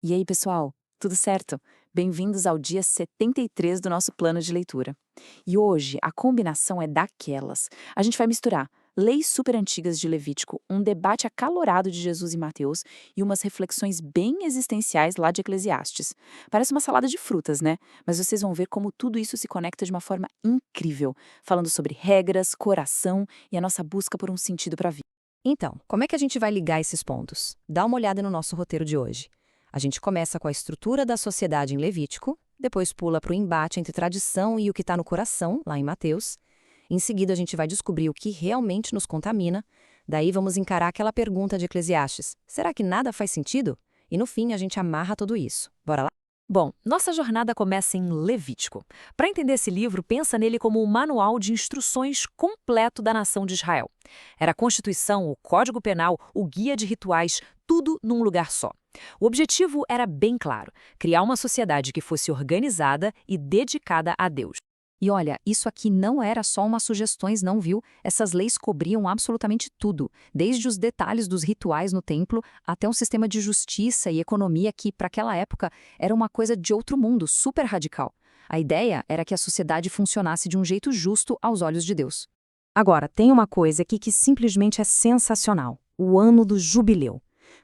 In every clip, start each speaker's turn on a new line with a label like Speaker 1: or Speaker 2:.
Speaker 1: E aí, pessoal, tudo certo? Bem-vindos ao dia 73 do nosso plano de leitura. E hoje a combinação é daquelas. A gente vai misturar leis super antigas de Levítico, um debate acalorado de Jesus e Mateus e umas reflexões bem existenciais lá de Eclesiastes. Parece uma salada de frutas, né? Mas vocês vão ver como tudo isso se conecta de uma forma incrível, falando sobre regras, coração e a nossa busca por um sentido para a vida.
Speaker 2: Então, como é que a gente vai ligar esses pontos? Dá uma olhada no nosso roteiro de hoje. A gente começa com a estrutura da sociedade em Levítico, depois pula para o embate entre tradição e o que está no coração, lá em Mateus. Em seguida, a gente vai descobrir o que realmente nos contamina. Daí vamos encarar aquela pergunta de Eclesiastes: será que nada faz sentido? E no fim, a gente amarra tudo isso. Bora lá?
Speaker 3: Bom, nossa jornada começa em Levítico. Para entender esse livro, pensa nele como um manual de instruções completo da nação de Israel. Era a Constituição, o Código Penal, o guia de rituais, tudo num lugar só. O objetivo era bem claro: criar uma sociedade que fosse organizada e dedicada a Deus.
Speaker 2: E olha, isso aqui não era só umas sugestões, não, viu? Essas leis cobriam absolutamente tudo, desde os detalhes dos rituais no templo até um sistema de justiça e economia que, para aquela época, era uma coisa de outro mundo, super radical. A ideia era que a sociedade funcionasse de um jeito justo aos olhos de Deus. Agora, tem uma coisa aqui que simplesmente é sensacional: o ano do jubileu.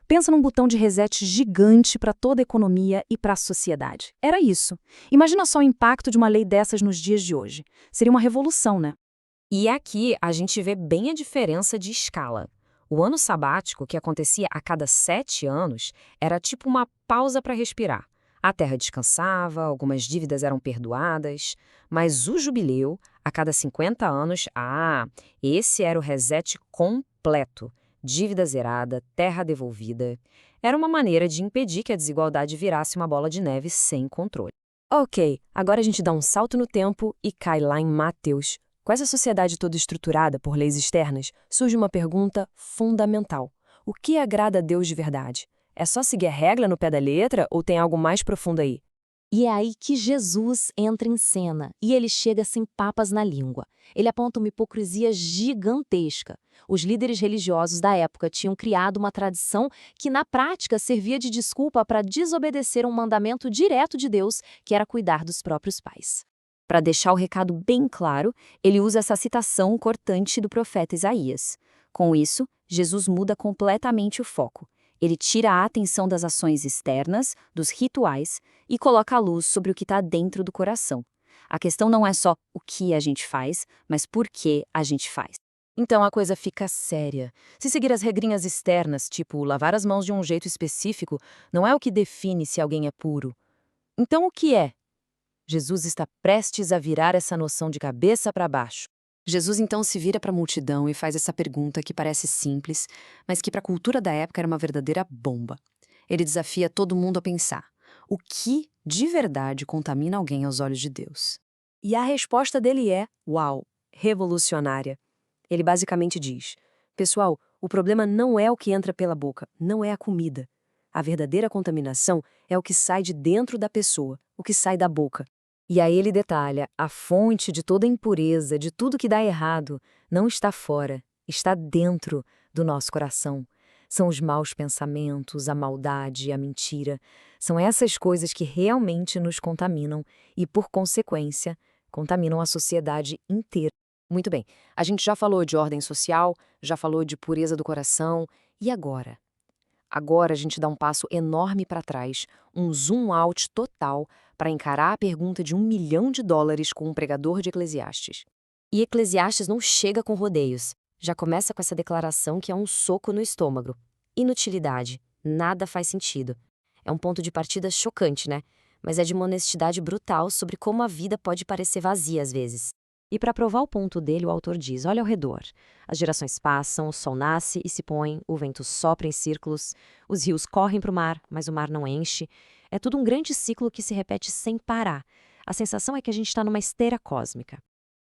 Speaker 2: Pensa num botão de reset gigante para toda a economia e para a sociedade. Era isso. Imagina só o impacto de uma lei dessas nos dias de hoje. Seria uma revolução, né?
Speaker 3: E aqui a gente vê bem a diferença de escala. O ano sabático, que acontecia a cada 7 anos, era tipo uma pausa para respirar. A terra descansava, algumas dívidas eram perdoadas, mas o jubileu, a cada 50 anos, esse era o reset completo. Dívida zerada, terra devolvida. Era uma maneira de impedir que a desigualdade virasse uma bola de neve sem controle.
Speaker 2: Ok, agora a gente dá um salto no tempo e cai lá em Mateus. Com essa sociedade toda estruturada por leis externas, surge uma pergunta fundamental: o que agrada a Deus de verdade? É só seguir a regra no pé da letra ou tem algo mais profundo aí?
Speaker 4: E é aí que Jesus entra em cena e ele chega sem papas na língua. Ele aponta uma hipocrisia gigantesca. Os líderes religiosos da época tinham criado uma tradição que, na prática, servia de desculpa para desobedecer um mandamento direto de Deus, que era cuidar dos próprios pais. Para deixar o recado bem claro, ele usa essa citação cortante do profeta Isaías. Com isso, Jesus muda completamente o foco. Ele tira a atenção das ações externas, dos rituais, e coloca a luz sobre o que está dentro do coração. A questão não é só o que a gente faz, mas por que a gente faz.
Speaker 3: Então a coisa fica séria. Se seguir as regrinhas externas, tipo lavar as mãos de um jeito específico, não é o que define se alguém é puro. Então o que é? Jesus está prestes a virar essa noção de cabeça para baixo.
Speaker 1: Jesus então se vira para a multidão e faz essa pergunta que parece simples, mas que para a cultura da época era uma verdadeira bomba. Ele desafia todo mundo a pensar: o que de verdade contamina alguém aos olhos de Deus?
Speaker 2: E a resposta dele é, uau, revolucionária. Ele basicamente diz: pessoal, o problema não é o que entra pela boca, não é a comida. A verdadeira contaminação é o que sai de dentro da pessoa, o que sai da boca. E aí ele detalha: a fonte de toda impureza, de tudo que dá errado, não está fora, está dentro do nosso coração. São os maus pensamentos, a maldade, a mentira. São essas coisas que realmente nos contaminam e, por consequência, contaminam a sociedade inteira.
Speaker 1: Muito bem, a gente já falou de ordem social, já falou de pureza do coração, e agora? Agora a gente dá um passo enorme para trás, um zoom out total, para encarar a pergunta de US$ 1 milhão com um pregador de Eclesiastes.
Speaker 4: E Eclesiastes não chega com rodeios. Já começa com essa declaração que é um soco no estômago. Inutilidade. Nada faz sentido. É um ponto de partida chocante, né? Mas é de uma honestidade brutal sobre como a vida pode parecer vazia às vezes. E para provar o ponto dele, o autor diz: olha ao redor. As gerações passam, o sol nasce e se põe, o vento sopra em círculos, os rios correm para o mar, mas o mar não enche. É tudo um grande ciclo que se repete sem parar. A sensação é que a gente está numa esteira cósmica.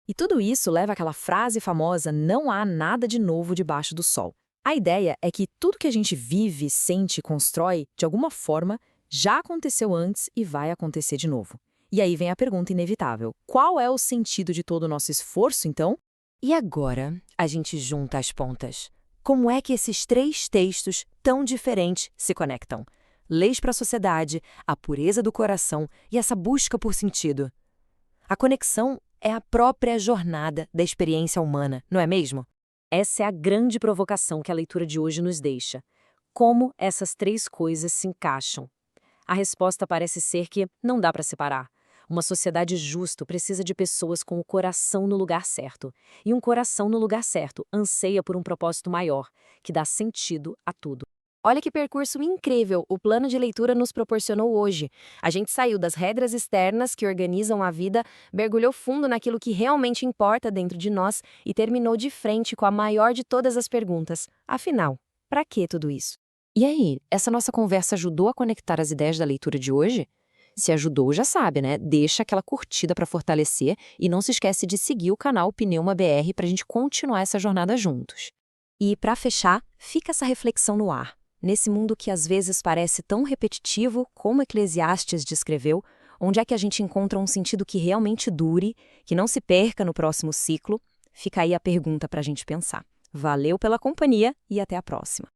Speaker 3: E tudo isso leva àquela frase famosa: não há nada de novo debaixo do sol. A ideia é que tudo que a gente vive, sente e constrói, de alguma forma, já aconteceu antes e vai acontecer de novo. E aí vem a pergunta inevitável: qual é o sentido de todo o nosso esforço, então?
Speaker 2: E agora a gente junta as pontas. Como é que esses três textos tão diferentes se conectam? leis para a sociedade, a pureza do coração e essa busca por sentido. A conexão é a própria jornada da experiência humana, não é mesmo?
Speaker 3: Essa é a grande provocação que a leitura de hoje nos deixa. Como essas três coisas se encaixam? A resposta parece ser que não dá para separar. Uma sociedade justa precisa de pessoas com o coração no lugar certo. E um coração no lugar certo anseia por um propósito maior, que dá sentido a tudo.
Speaker 4: Olha que percurso incrível o plano de leitura nos proporcionou hoje. A gente saiu das regras externas que organizam a vida, mergulhou fundo naquilo que realmente importa dentro de nós e terminou de frente com a maior de todas as perguntas. Afinal, para que tudo isso?
Speaker 1: E aí, essa nossa conversa ajudou a conectar as ideias da leitura de hoje? Se ajudou, já sabe, né? Deixa aquela curtida para fortalecer e não se esquece de seguir o canal Pneuma BR para a gente continuar essa jornada juntos.
Speaker 2: E, para fechar, fica essa reflexão no ar. Nesse mundo que às vezes parece tão repetitivo, como Eclesiastes descreveu, onde é que a gente encontra um sentido que realmente dure, que não se perca no próximo ciclo? Fica aí a pergunta para a gente pensar. Valeu pela companhia e até a próxima.